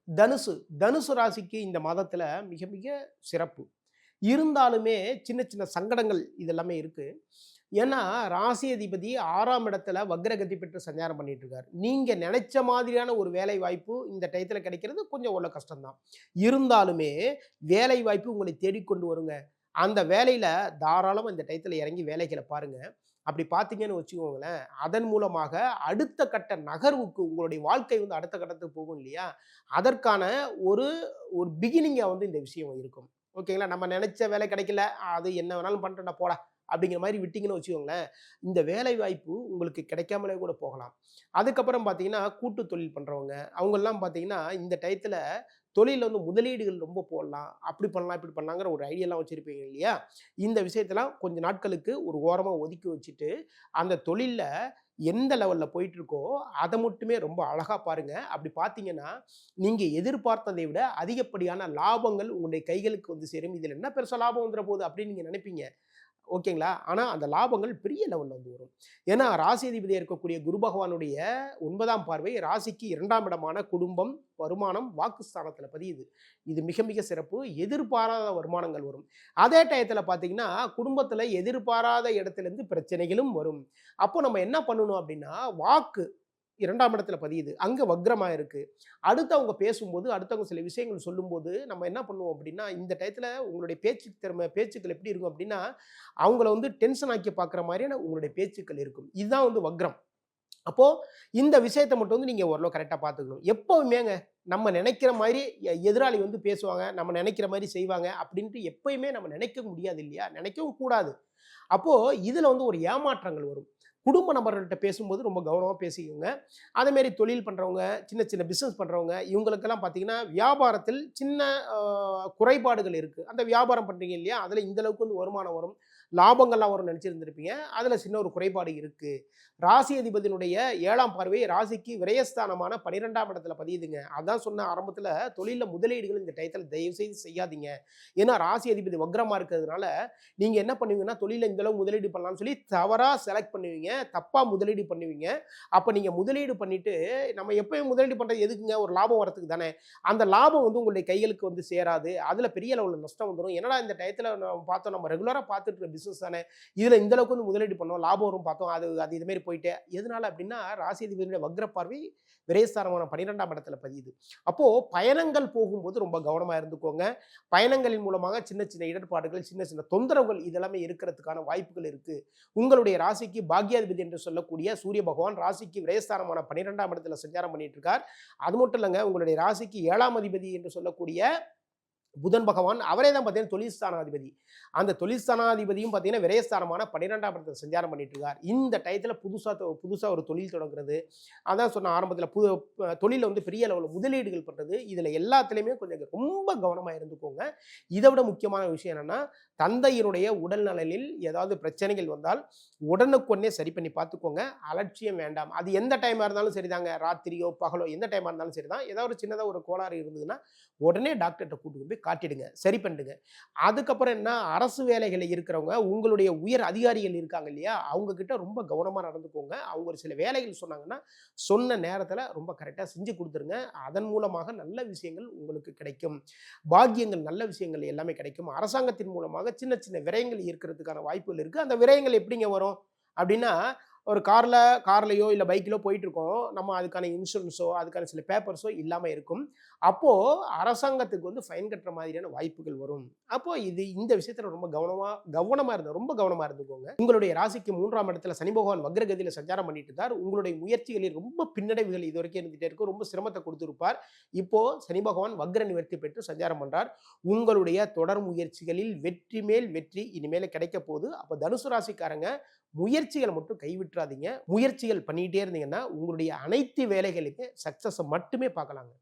தனுசு. தனுசு ராசிக்கு இந்த மாதத்துல மிக மிக சிறப்பு. இருந்தாலுமே சின்ன சின்ன சங்கடங்கள் இதெல்லாமே இருக்கு. ஏன்னா, ராசி அதிபதி 6ஆம் இடத்துல வக்ரகதி பெற்று சஞ்சாரம் பண்ணிட்டு இருக்காரு. நீங்க நெனைச்ச மாதிரியான ஒரு வேலை வாய்ப்பு இந்த டயத்துல கிடைக்கிறது கொஞ்சம் உள்ள கஷ்டம் தான். இருந்தாலுமே வேலை வாய்ப்பு உங்களை தேடிக்கொண்டு வருங்க. அந்த வேலையில தாராளமா இந்த டயத்துல இறங்கி வேலைகள பாருங்க. அப்படி பார்த்தீங்கன்னு வச்சுக்கோங்களேன், அதன் மூலமாக அடுத்த கட்ட நகர்வுக்கு உங்களுடைய வாழ்க்கை வந்து அடுத்த கட்டத்துக்கு போகும் இல்லையா? அதற்கான ஒரு ஒரு பிகினிங்கா வந்து இந்த விஷயம் இருக்கும். ஓகேங்களா? நம்ம நெனைச்ச வேலை கிடைக்கல, அது என்ன வேணாலும் பண்ணட்டும்டா போடா! அப்படிங்கிற மாரி விட்டீங்கன்னு வச்சுக்கோங்களேன், இந்த வேலை வாய்ப்பு உங்களுக்கு கிடைக்காமலே கூட போகலாம். அதுக்கப்புறம் பார்த்தீங்கன்னா, கூட்டு தொழில் பண்றவங்க, அவங்கலாம் பார்த்தீங்கன்னா, இந்த டயத்துல தொழில்ல வந்து முதலீடுகள் ரொம்ப போடலாம். அப்படி பண்ணலாம், இப்படி பண்ணலாங்கிற ஒரு ஐடியாலாம் வச்சிருப்பீங்க இல்லையா? இந்த விஷயத்தலாம் கொஞ்ச நாட்களுக்கு ஒரு ஓரமா ஒதுக்கி வச்சுட்டு, அந்த தொழில்ல எந்த லெவல்ல போயிட்டுருக்கோ, அத மட்டுமே ரொம்ப அழகா பாருங்க. அப்படி பார்த்தீங்கன்னா, நீங்க எதிர்பார்த்ததை விட அதிகப்படியான லாபங்கள் உங்களுடைய கைகளுக்கு வந்து சேரும். இதில என்ன பெருசா லாபம் வந்துற போகுது அப்படின்னு நீங்க நினைப்பீங்க. ஓகேங்களா? ஆனா அந்த லாபங்கள் பெரிய லெவல்ல வந்து வரும். ஏன்னா ராசி அதிபதியா இருக்கக்கூடிய குரு பகவானுடைய 9ஆம் பார்வை ராசிக்கு 2ஆம் இடமான குடும்பம், வருமானம், வாக்குஸ்தானத்துல பதியுது. இது மிக மிக சிறப்பு. எதிர்பாராத வருமானங்கள் வரும். அதே டயத்துல பார்த்தீங்கன்னா, குடும்பத்துல எதிர்பாராத இடத்திலிருந்து பிரச்சனைகளும் வரும். அப்போ நம்ம என்ன பண்ணணும் அப்படின்னா, வாக்கு 2ஆம் இடத்துல பதியுது. அங்க வக்ரமா இருக்கு. அடுத்தவங்க பேசும்போது, அடுத்தவங்க சில விஷயங்கள் சொல்லும்போது, நம்ம என்ன பண்ணுவோம் அப்படின்னா, இந்த டயத்துல உங்களுடைய பேச்சு திறமை பேச்சுக்கள் எப்படி இருக்கும் அப்படின்னா, அவங்கள வந்து டென்ஷன் ஆக்கி பார்க்குற மாரியான உங்களுடைய பேச்சுக்கள் இருக்கும். இதுதான் வந்து வக்ரம். அப்போ இந்த விஷயத்த மட்டும் வந்து நீங்க ஓரளவு கரெக்ட்டா பார்த்துக்கணும். எப்பவுமேங்க நம்ம நெனைக்கிற மாரி எதிராளி வந்து பேசுவாங்க, நம்ம நெனைக்கிற மாரி செய்வாங்க அப்படின்ட்டு எப்பயுமே நம்ம நெனைக்க முடியாது இல்லையா? நெனைக்கவும் கூடாது. அப்போ இதுல வந்து ஒரு ஏமாற்றங்கள் வரும். குடும்ப நபர்கள்ட்ட பேசும்போது ரொம்ப கவனமா பேசிக்கோங்க. அதேமாரி தொழில் பண்றவங்க, சின்ன சின்ன பிசினஸ் பண்றவங்க, இவங்களுக்கெல்லாம் பார்த்தீங்கன்னா, வியாபாரத்தில் சின்ன அ குறைபாடுகள் இருக்கு. அந்த வியாபாரம் பண்றீங்க இல்லையா? அதுல இந்த அளவுக்கு வந்து வருமானம் வரும். லாபங்கள்லாம் வரும்னு நெனச்சிருந்திருப்பீங்க. அதுல சின்ன ஒரு குறைபாடு இருக்கு. ராசி அதிபதியினுடைய 7ஆம் பார்வை ராசிக்கு விரயஸ்தானமான 12ஆம் இடத்துல பதியுதுங்க. அதான் சொன்னேன் ஆரம்பத்துல, தொழில்ல முதலீடுகள் இந்த டயத்துல தயவு செய்து செய்யாதீங்க. ஏன்னா ராசி அதிபதி வக்ரமா இருக்கிறதுனால, நீங்க என்ன பண்ணுவீங்கன்னா, தொழில்ல இந்த அளவு முதலீடு பண்ணலாம்னு சொல்லி தவறா செலக்ட் பண்ணுவீங்க. தப்பா முதலீடு பண்ணுவீங்க. அப்ப நீங்க முதலீடு பண்ணிட்டு, நம்ம எப்பயும் முதலீடு பண்றது எதுக்குங்க? ஒரு லாபம் வரதுக்கு தானே. அந்த லாபம் வந்து உங்களுடைய கைகளுக்கு வந்து சேராது. அதுல பெரிய அளவுல நஷ்டம் வந்துரும். என்னடா இந்த டயத்துல நம்ம பார்த்தோம், நம்ம ரெகுலரா பார்த்துட்டு இருக்க பிசினஸ் தானே. இதுல இந்த அளவுக்கு வந்து முதலீடு பண்ணோம், லாபம் வரும் பார்த்தோம். அது இது மாரி போயிட்டு. எதனால அப்படின்னா, ராசி அதிபதியுடைய வக்ர பார்வை விரயஸ்தானமான 12ஆம் இடத்துல பதியுது. அப்போ பயணங்கள் போகும்போது ரொம்ப கவனமா இருந்துக்கோங்க. பயணங்களின் மூலமாக சின்ன சின்ன இடர்பாடுகள், சின்ன சின்ன தொந்தரவுகள் இதெல்லாமே இருக்கிறதுக்கான வாய்ப்புகள் இருக்கு. உங்களுடைய ராசிக்கு பாக்யாதிபதி என்று சொல்லக்கூடிய சூரிய பகவான் ராசிக்கு விரயஸ்தானமான 12ஆம் இடத்துல சஞ்சாரம் பண்ணிட்டு இருக்கார். அது மட்டும் இல்லங்க, உங்களுடைய ராசிக்கு 7ஆம் அதிபதி என்று சொல்லக்கூடிய புதன் பகவான் அவரே தான் பார்த்தீங்கன்னா தொழில் ஸ்தானாதிபதி. அந்த தொழில் ஸ்தானாதிபதியும் பார்த்தீங்கன்னா விரயஸ்தானமான 12ஆம் இடத்துல சஞ்சாரம் பண்ணிட்டு இருக்கார். இந்த டயத்துல புதுசா ஒரு தொழில் தொடங்குறது, அதான் சொன்ன ஆரம்பத்துல தொழில்ல வந்து பெரிய அளவுல முதலீடுகள் பண்றது, இதுல எல்லாத்துலயுமே கொஞ்சம் ரொம்ப கவனமா இருந்துக்கோங்க. இதை விட முக்கியமான விஷயம் என்னன்னா, தந்தையினுடைய உடல் நலனில் ஏதாவது பிரச்சனைகள் வந்தால் உடனுக்குடனே சரி பண்ணி பார்த்துக்கோங்க. அலட்சியம் வேண்டாம். அது எந்த டைமா இருந்தாலும் சரிதாங்க. ராத்திரியோ, பகலோ எந்த டைமா இருந்தாலும் சரிதான். ஏதாவது ஒரு சின்னதா ஒரு கோளாறு இருந்ததுன்னா, உடனே டாக்டர்ட்ட கூட்டிட்டு போய் காட்டிடுங்க. சரி பண்ணிடுங்க. அதுக்கப்புறம் என்ன, அரசு வேலைகள்ல இருக்கிறவங்க, உங்களுடைய உயர் அதிகாரிகள் இருக்காங்க இல்லையா? அவங்க கிட்ட ரொம்ப கவனமா நடந்துக்கோங்க. அவங்க ஒரு சில வேலைகள் சொன்னாங்கன்னா, சொன்ன நேரத்துல ரொம்ப கரெக்ட்டா செஞ்சு குடுத்துருங்க. அதன் மூலமாக நல்ல விஷயங்கள் உங்களுக்கு கிடைக்கும். பாக்கியங்கள், நல்ல விஷயங்கள் எல்லாமே கிடைக்கும். அரசாங்கத்தின் மூலமாக சின்ன சின்ன விரயங்கள் இருக்கிறதுக்கான வாய்ப்புகள் இருக்கு. அந்த விரயங்கள் எப்படிங்க வரும்? அப்படின்னா, ஒரு கார்லயோ இல்ல பைக்லயோ போயிட்டு இருக்கோம். நம்ம அதுக்கான இன்சூரன்ஸோ, அதுக்கான சில பேப்பர்ஸோ இல்லாம இருக்கும். அப்போ அரசாங்கத்துக்கு வந்து ஃபைன் கட்டுற மாதிரியான வாய்ப்புகள் வரும். அப்போ இந்த விஷயத்துல ரொம்ப ரொம்ப கவனமா இருந்துக்கோங்க. உங்களுடைய ராசிக்கு 3ஆம் இடத்துல சனி பகவான் வக்ரகதியில சஞ்சாரம் பண்ணிட்டு இருக்கார். உங்களுடைய முயற்சிகளில் ரொம்ப பின்னடைவுகள் இதுவரைக்கும் இருந்துட்டே இருக்கும். ரொம்ப சிரமத்தை கொடுத்திருப்பார். இப்போ சனி பகவான் வக்ர நிவர்த்தி பெற்று சஞ்சாரம் பண்றார். உங்களுடைய தொடர் முயற்சிகளில் வெற்றி மேல் வெற்றி இனிமேல கிடைக்க போகுது. அப்ப தனுசு ராசிக்காரங்க முயற்சிகளை மட்டும் கைவிட்டுறாதீங்க. முயற்சிகள் பண்ணிட்டே இருந்தீங்கன்னா, உங்களுடைய அனைத்து வேலைகளுமே சக்சஸ மட்டுமே பார்க்கலாங்க.